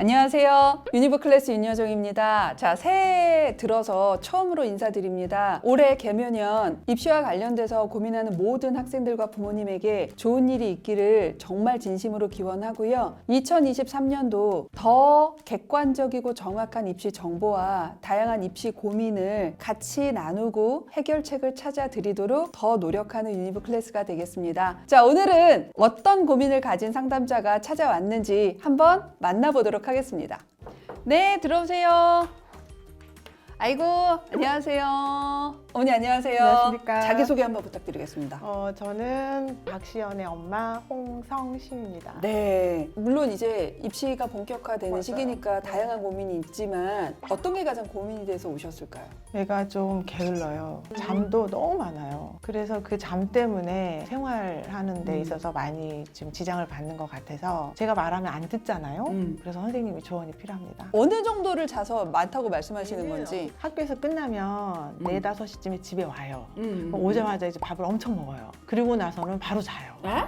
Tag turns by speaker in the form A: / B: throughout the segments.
A: 안녕하세요. 유니버클래스 윤여정입니다. 자, 새해 들어서 처음으로 인사드립니다. 올해 개묘년 입시와 관련돼서 고민하는 모든 학생들과 부모님에게 좋은 일이 있기를 정말 진심으로 기원하고요. 2023년도 더 객관적이고 정확한 입시 정보와 다양한 입시 고민을 같이 나누고 해결책을 찾아드리도록 더 노력하는 유니버클래스가 되겠습니다. 자, 오늘은 어떤 고민을 가진 상담자가 찾아왔는지 한번 만나보도록 하겠습니다. 네, 들어오세요. 아이고, 안녕하세요. 어머니 안녕하세요.
B: 안녕하십니까.
A: 자기소개 한번 부탁드리겠습니다.
B: 저는 박시연의 엄마 홍성심입니다.
A: 네, 물론 이제 입시가 본격화되는
B: 맞아요.
A: 시기니까 다양한 고민이 있지만 어떤 게 가장 고민이 돼서 오셨을까요?
B: 애가 좀 게을러요. 잠도 너무 많아요. 그래서 그 잠 때문에 생활하는 데 있어서 많이 지금 지장을 받는 것 같아서 제가 말하면 안 듣잖아요. 그래서 선생님이 조언이 필요합니다.
A: 어느 정도를 자서 많다고 말씀하시는 건지.
B: 학교에서 끝나면 4, 5시쯤에 집에 와요.
A: 음.
B: 그럼 오자마자 이제 밥을 엄청 먹어요. 그리고 나서는 바로 자요.
A: 네?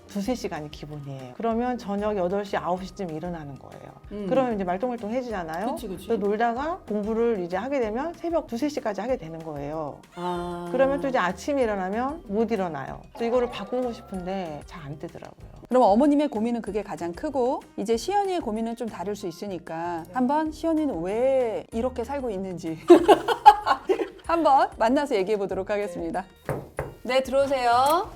B: 2-3시간이 기본이에요. 그러면 저녁 8시, 9시쯤 일어나는 거예요. 그러면 이제 말똥말똥해지잖아요.
A: 그치, 그치.
B: 그래서 놀다가 공부를 이제 하게 되면 새벽 2-3시까지 하게 되는 거예요.
A: 아.
B: 그러면 또 이제 아침에 일어나면 못 일어나요. 그래서 이거를 바꾸고 싶은데 잘 안 되더라고요.
A: 그럼 어머님의 고민은 그게 가장 크고 이제 시연이의 고민은 좀 다를 수 있으니까 한번 시연이는 왜 이렇게 살고 있는지 한번 만나서 얘기해 보도록 하겠습니다. 네, 들어오세요.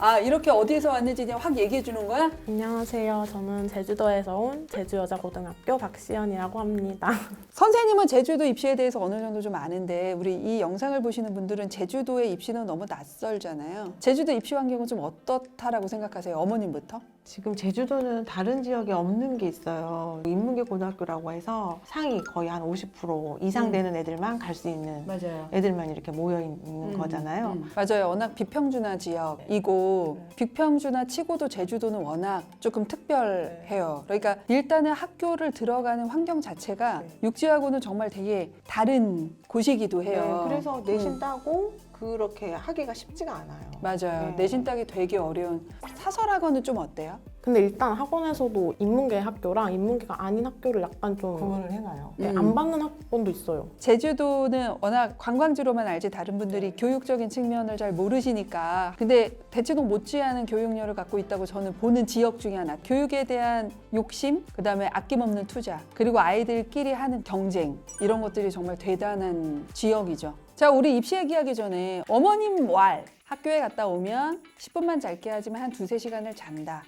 A: 아, 이렇게 어디에서 왔는지 그냥 확 얘기해 주는 거야?
C: 안녕하세요. 저는 제주도에서 온 제주여자고등학교 박시연이라고 합니다.
A: 선생님은 제주도 입시에 대해서 어느 정도 좀 아는데 우리 이 영상을 보시는 분들은 제주도의 입시는 너무 낯설잖아요. 제주도 입시 환경은 좀 어떻다라고 생각하세요? 어머님부터?
B: 지금 제주도는 다른 지역에 없는 게 있어요. 인문계 고등학교라고 해서 상위 거의 한 50% 이상 되는 애들만 갈 수 있는
A: 맞아요.
B: 애들만 이렇게 모여 있는 거잖아요.
A: 맞아요. 워낙 비평준화 지역이고 비평준화 치고도 제주도는 워낙 조금 특별해요. 그러니까 일단은 학교를 들어가는 환경 자체가 육지하고는 정말 되게 다른 곳이기도 해요.
B: 네, 그래서 내신 따고 그렇게 하기가 쉽지가 않아요.
A: 맞아요.
B: 네.
A: 내신 따기 되게 어려운. 사설학원은 좀 어때요?
C: 근데 일단 학원에서도 인문계 학교랑 인문계가 아닌 학교를 약간 좀
B: 구분을 해놔요.
C: 네, 안 받는 학원도 있어요.
A: 제주도는 워낙 관광지로만 알지 다른 분들이 교육적인 측면을 잘 모르시니까 근데 대치동 못지않은 교육열을 갖고 있다고 저는 보는 지역 중에 하나. 교육에 대한 욕심, 그다음에 아낌없는 투자, 그리고 아이들끼리 하는 경쟁 이런 것들이 정말 대단한 지역이죠. 자, 우리 입시 얘기하기 전에 어머님 왈 학교에 갔다 오면 10분만 짧게 하지만 한 2-3시간을 잔다.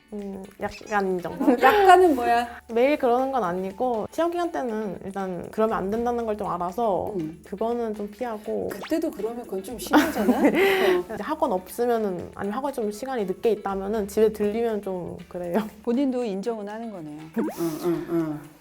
C: 약간 인정.
A: 약간은 뭐야?
C: 매일 그러는 건 아니고 시험 기간 때는 일단 그러면 안 된다는 걸 좀 알아서 그거는 좀 피하고
A: 그때도 그러면 그건 좀 심하잖아.
C: 이제 학원 없으면은 아니면 학원 좀 시간이 늦게 있다면은 집에 들리면 좀 그래요.
A: 본인도 인정은 하는 거네요.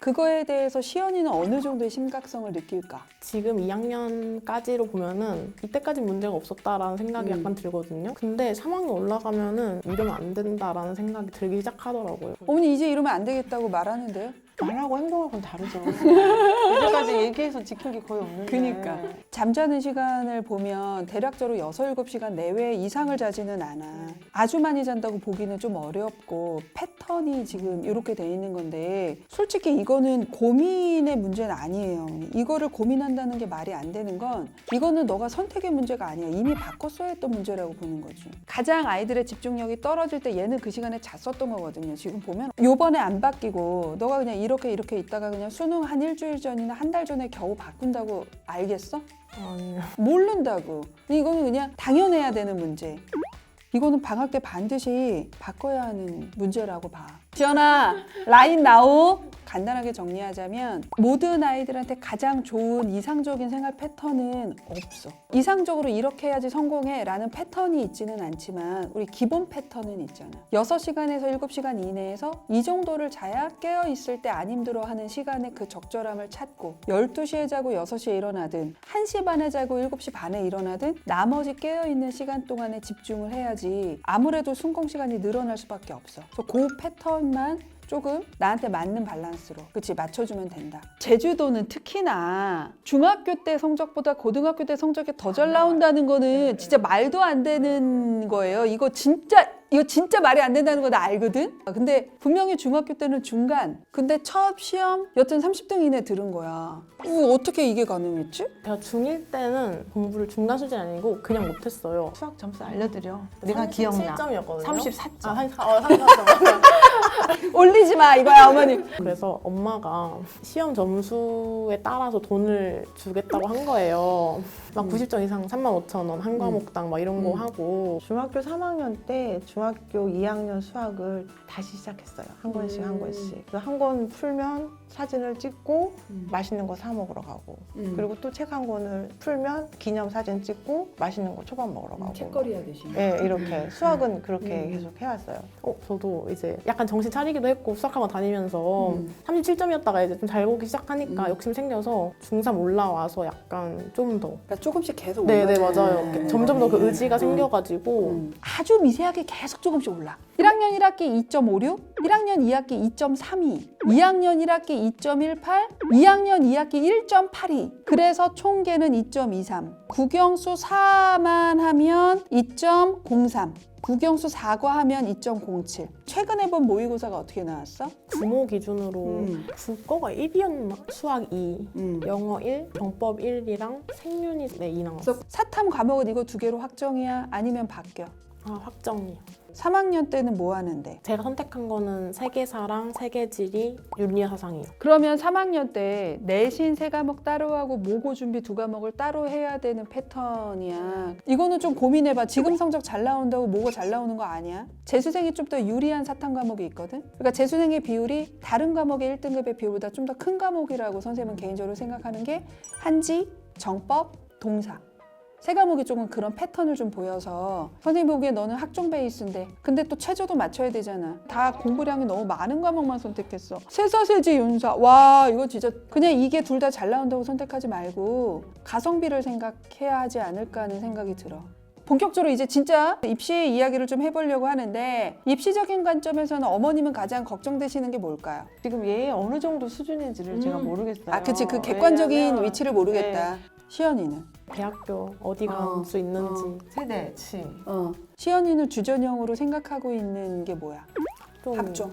A: 그거에 대해서 시연이는 어느 정도의 심각성을 느낄까?
C: 지금 2학년까지로 보면은 이때까지 문제가 없었다라는 생각이 약간 들거든요. 근데 3학년 올라가면은 이러면 안 된다라는 생각이 들기 시작하더라고요.
A: 어머니 이제 이러면 안 되겠다고 말하는데요?
B: 말하고 행동하고는 다르죠. 이제까지 얘기해서 지킨 게 거의 없는데.
A: 그니까 잠자는 시간을 보면 대략적으로 6-7시간 내외 이상을 자지는 않아. 아주 많이 잔다고 보기는 좀 어렵고 패턴이 지금 이렇게 돼 있는 건데 솔직히 이거는 고민의 문제는 아니에요. 이거를 고민한다는 게 말이 안 되는 건 이거는 너가 선택의 문제가 아니야. 이미 바꿨어야 했던 문제라고 보는 거지. 가장 아이들의 집중력이 떨어질 때 얘는 그 시간에 잤었던 거거든요. 지금 보면 요번에 안 바뀌고 너가 그냥 이렇게 있다가 그냥 수능 한 일주일 전이나 한 달 전에 겨우 바꾼다고 알겠어?
C: 아니요.
A: 모른다고. 이거는 그냥 당연해야 되는 문제. 이거는 방학 때 반드시 바꿔야 하는 문제라고 봐. 지연아, 라인 나오. 간단하게 정리하자면 모든 아이들한테 가장 좋은 이상적인 생활 패턴은 없어. 이상적으로 이렇게 해야지 성공해 라는 패턴이 있지는 않지만 우리 기본 패턴은 있잖아. 6시간에서 7시간 이내에서 이 정도를 자야 깨어있을 때 안 힘들어하는 시간의 그 적절함을 찾고 12시에 자고 6시에 일어나든 1시 반에 자고 7시 반에 일어나든 나머지 깨어있는 시간 동안에 집중을 해야지 아무래도 순공 시간이 늘어날 수밖에 없어. 그래서 그 패턴만 조금 나한테 맞는 밸런스로 그치 맞춰주면 된다. 제주도는 특히나 중학교 때 성적보다 고등학교 때 성적이 더 잘 나온다는 거는 진짜 말도 안 되는 거예요. 이거 진짜 이거 진짜 말이 안 된다는 거 나 알거든? 근데 분명히 중학교 때는 중간. 근데 첫 시험 여튼 30등 이내 들은 거야. 어떻게 이게 가능했지?
C: 제가 중1 때는 공부를 중간 수준이 아니고 그냥 못했어요.
B: 수학 점수 알려드려. 내가 기억나.
C: 37점이었거든요.
B: 34점.
C: 아, 34점.
A: 올리지 마 이거야 어머니.
C: 그래서 엄마가 시험 점수에 따라서 돈을 주겠다고 한 거예요. 막 90점 이상 35,000원 한 과목당 막 이런 거 하고.
B: 중학교 3학년 때 중학교 2학년 수학을 다시 시작했어요. 한 권씩 한 권씩. 한 권 풀면 사진을 찍고 맛있는 거 사 먹으러 가고 그리고 또 책 한 권을 풀면 기념 사진 찍고 맛있는 거 초밥 먹으러 가고
A: 책거리 하듯이.
B: 네, 이렇게 수학은 그렇게 계속 해왔어요.
C: 저도 이제 약간 정신 차리기도 했고 수학학원 다니면서 37점이었다가 이제 좀 잘 보기 시작하니까 욕심 생겨서 중3 올라와서 약간 좀 더.
A: 그러니까 조금씩 계속
C: 네네
A: 올라가네.
C: 맞아요. 점점 더 그 의지가 생겨가지고
A: 아주 미세하게 계속 조금씩 올라. 1학년 1학기 2.56, 1학년 2학기 2.32, 2학년 1학기 2.18, 2학년 2학기 1.82. 그래서 총계는 2.23. 국영수 4만 하면 2.03. 국영수 4과 하면 2.07. 최근에 본 모의고사가 어떻게 나왔어?
C: 부모 기준으로 국어가 1이었나? 수학 2, 영어 1, 정법 1이랑 생윤이 2 나왔어.
A: 그래서 사탐 과목은 이거 두 개로 확정이야? 아니면 바뀌어?
C: 확정이요.
A: 3학년 때는 뭐 하는데?
C: 제가 선택한 거는 세계사랑 세계지리, 윤리사상이요.
A: 그러면 3학년 때 내신 3과목 따로 하고 모고 준비 2과목을 따로 해야 되는 패턴이야. 이거는 좀 고민해봐. 지금 성적 잘 나온다고 모고 잘 나오는 거 아니야? 재수생이 좀 더 유리한 사탐 과목이 있거든? 그러니까 재수생의 비율이 다른 과목의 1등급의 비율보다 좀 더 큰 과목이라고 선생님은 개인적으로 생각하는 게 한지, 정법, 동사. 3과목이 조금 그런 패턴을 좀 보여서 선생님 보기에 너는 학종 베이스인데 근데 또 최저도 맞춰야 되잖아. 다 공부량이 너무 많은 과목만 선택했어. 세사세지 윤사 와 이거 진짜 그냥 이게 둘 다 잘 나온다고 선택하지 말고 가성비를 생각해야 하지 않을까 하는 생각이 들어. 본격적으로 이제 진짜 입시 이야기를 좀 해보려고 하는데 입시적인 관점에서는 어머님은 가장 걱정되시는 게 뭘까요?
B: 지금 얘 어느 정도 수준인지를 제가 모르겠어요.
A: 아 그치 그 객관적인
B: 왜냐면
A: 위치를 모르겠다. 시연이는?
C: 대학교 어디 갈 수 있는지.
B: 세대치.
A: 시연이는 주전형으로 생각하고 있는 게 뭐야?
C: 좀
A: 학종.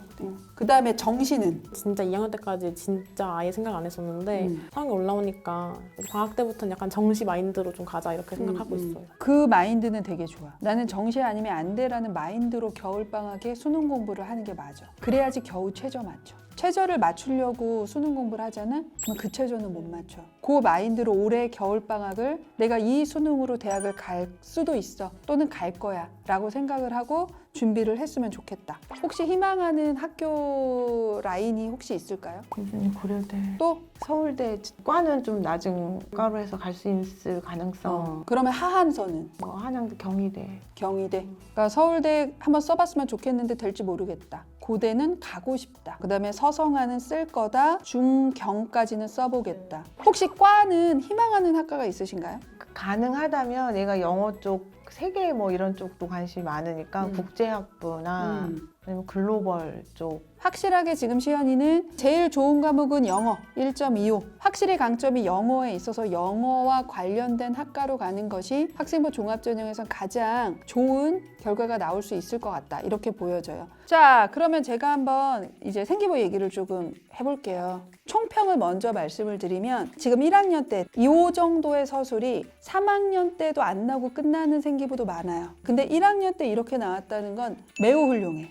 A: 그 다음에 정시는?
C: 진짜 2학년 때까지 진짜 아예 생각 안 했었는데 3학년 올라오니까 방학 때부터는 약간 정시 마인드로 좀 가자 이렇게 생각하고 있어요.
A: 그 마인드는 되게 좋아. 나는 정시 아니면 안 돼라는 마인드로 겨울방학에 수능 공부를 하는 게 맞아. 그래야지 겨우 최저 맞춰. 최저를 맞추려고 수능 공부를 하잖아? 그럼 그 최저는 못 맞춰. 그 마인드로 올해 겨울방학을 내가 이 수능으로 대학을 갈 수도 있어. 또는 갈 거야. 라고 생각을 하고 준비를 했으면 좋겠다. 혹시 희망하는 학교 라인이 혹시 있을까요?
B: 교수님 고려대.
A: 또?
B: 서울대 과는 좀 낮은 과로 해서 갈 수 있을 가능성.
A: 그러면 하한서는?
B: 뭐 한양대, 경희대.
A: 경희대. 그러니까 서울대 한번 써봤으면 좋겠는데 될지 모르겠다. 고대는 가고 싶다. 그 다음에 서성하는 쓸 거다. 중경까지는 써보겠다. 혹시 과는 희망하는 학과가 있으신가요?
B: 가능하다면 얘가 영어 쪽, 세계 뭐 이런 쪽도 관심이 많으니까 국제학부나 아니면 글로벌 쪽.
A: 확실하게 지금 시연이는 제일 좋은 과목은 영어 1.25. 확실히 강점이 영어에 있어서 영어와 관련된 학과로 가는 것이 학생부 종합전형에서 가장 좋은 결과가 나올 수 있을 것 같다. 이렇게 보여져요. 자, 그러면 제가 한번 이제 생기부 얘기를 조금 해볼게요. 총평을 먼저 말씀을 드리면 지금 1학년 때 이 정도의 서술이 3학년 때도 안 나오고 끝나는 생기부도 많아요. 근데 1학년 때 이렇게 나왔다는 건 매우 훌륭해.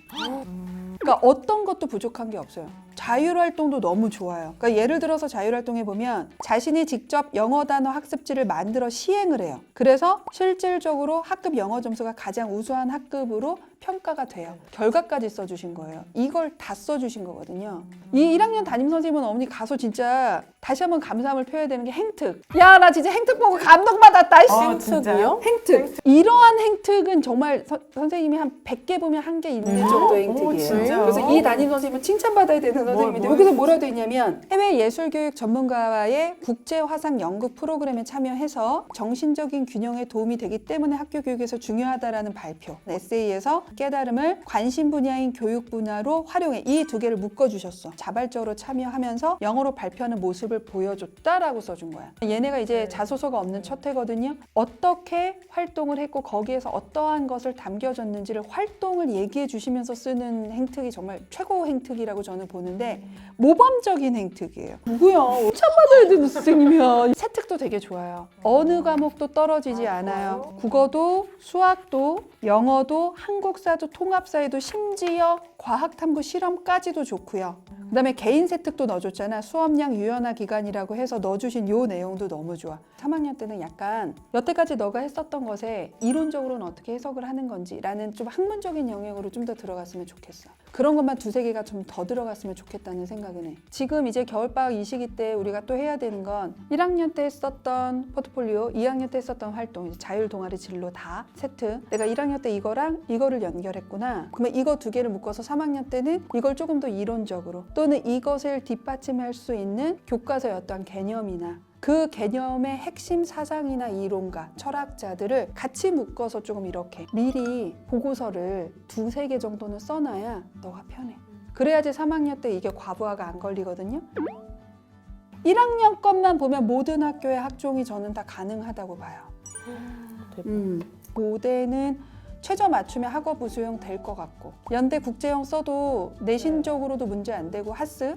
A: 그러니까 어떤 것도 부족한 게 없어요. 자율활동도 너무 좋아요. 그러니까 예를 들어서 자율활동에 보면 자신이 직접 영어 단어 학습지를 만들어 시행을 해요. 그래서 실질적으로 학급 영어 점수가 가장 우수한 학급으로 평가가 돼요. 결과까지 써주신 거예요. 이걸 다 써주신 거거든요. 이 1학년 담임선생님은 어머니 가서 진짜 다시 한번 감사함을 표해야 되는 게 행특. 야, 나 진짜 행특 보고 감동받았다.
C: 행특이요?
A: 행특. 이러한 행특은 정말 선생님이 한 100개 보면 한 개 있는 정도의 행특이에요.
B: 진짜요?
A: 그래서 이 담임 선생님은 칭찬받아야 되는 선생님인데 여기서 뭐라고 돼 있냐면 해외 예술교육 전문가와의 국제 화상 연극 프로그램에 참여해서 정신적인 균형에 도움이 되기 때문에 학교 교육에서 중요하다라는 발표. 에세이에서 깨달음을 관심 분야인 교육 분야로 활용해. 이 두 개를 묶어주셨어. 자발적으로 참여하면서 영어로 발표하는 모습을 보여줬다라고 써준 거야. 얘네가 이제 자소서가 없는 첫 회거든요. 어떻게 활동을 했고 거기에서 어떠한 것을 담겨졌는지를 활동을 얘기해 주시면서 쓰는 행특이 정말 최고 행특이라고 저는 보는데 모범적인 행특이에요. 누구야? 칭찬받아야 되는 선생님이야. 세특도 되게 좋아요. 어느 과목도 떨어지지 않아요. 국어도 수학도 영어도 한국사도 통합사회도 심지어 과학탐구 실험까지도 좋고요. 그다음에 개인 세특도 넣어줬잖아. 수업량 유연화 기간이라고 해서 넣어주신 요 내용도 너무 좋아. 3학년 때는 약간 여태까지 너가 했었던 것에 이론적으로는 어떻게 해석을 하는 건지라는 좀 학문적인 영역으로 좀 더 들어갔으면 좋겠어. 그런 것만 두세 개가 좀 더 들어갔으면 좋겠다는 생각은 해. 지금 이제 겨울방학 이 시기 때 우리가 또 해야 되는 건 1학년 때 했었던 포트폴리오, 2학년 때 했었던 활동, 자율 동아리 진로 다 세트. 내가 1학년 때 이거랑 이거를 연결했구나. 그러면 이거 두 개를 묶어서 3학년 때는 이걸 조금 더 이론적으로 또는 이것을 뒷받침할 수 있는 교과서의 어떠한 개념이나 그 개념의 핵심 사상이나 이론가, 철학자들을 같이 묶어서 조금 이렇게 미리 보고서를 두세 개 정도는 써놔야 너가 편해. 그래야지 3학년 때 이게 과부하가 안 걸리거든요. 1학년 것만 보면 모든 학교의 학종이 저는 다 가능하다고 봐요. 고대는 최저 맞추면 학업 수용 될 것 같고 연대 국제형 써도 내신적으로도 문제 안 되고 하스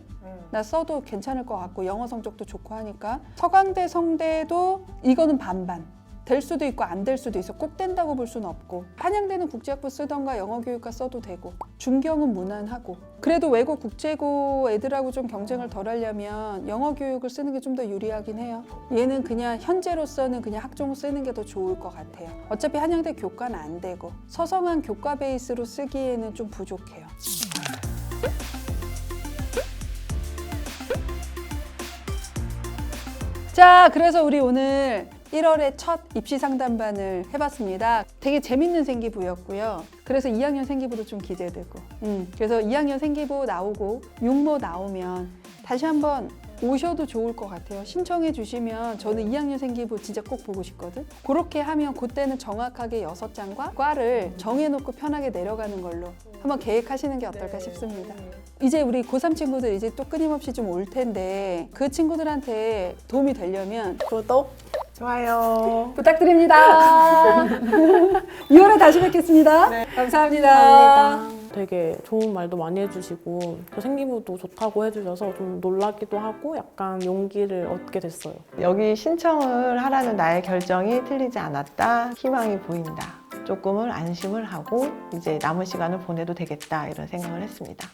A: 나 써도 괜찮을 것 같고 영어 성적도 좋고 하니까 서강대 성대도 이거는 반반 될 수도 있고 안 될 수도 있어. 꼭 된다고 볼 수는 없고 한양대는 국제학부 쓰던가 영어교육과 써도 되고 중경은 무난하고 그래도 외고 국제고 애들하고 좀 경쟁을 덜 하려면 영어교육을 쓰는 게 좀 더 유리하긴 해요. 얘는 그냥 현재로서는 그냥 학종을 쓰는 게 더 좋을 것 같아요. 어차피 한양대 교과는 안 되고 서성한 교과 베이스로 쓰기에는 좀 부족해요. 자, 그래서 우리 오늘 1월에 첫 입시 상담반을 해봤습니다. 되게 재밌는 생기부였고요. 그래서 2학년 생기부도 좀 기대되고 그래서 2학년 생기부 나오고 육모 나오면 다시 한번 오셔도 좋을 것 같아요. 신청해 주시면 저는 2학년 생기부 진짜 꼭 보고 싶거든. 그렇게 하면 그때는 정확하게 6장과 과를 정해놓고 편하게 내려가는 걸로 한번 계획하시는 게 어떨까 싶습니다. 이제 우리 고3 친구들 이제 또 끊임없이 좀 올 텐데 그 친구들한테 도움이 되려면
C: 구독,
B: 좋아요.
A: 부탁드립니다. 2월에 다시 뵙겠습니다.
C: 네.
A: 감사합니다.
C: 감사합니다. 되게 좋은 말도 많이 해주시고 또 생기부도 좋다고 해주셔서 좀 놀라기도 하고 약간 용기를 얻게 됐어요.
B: 여기 신청을 하라는 나의 결정이 틀리지 않았다. 희망이 보인다. 조금은 안심을 하고 이제 남은 시간을 보내도 되겠다 이런 생각을 했습니다.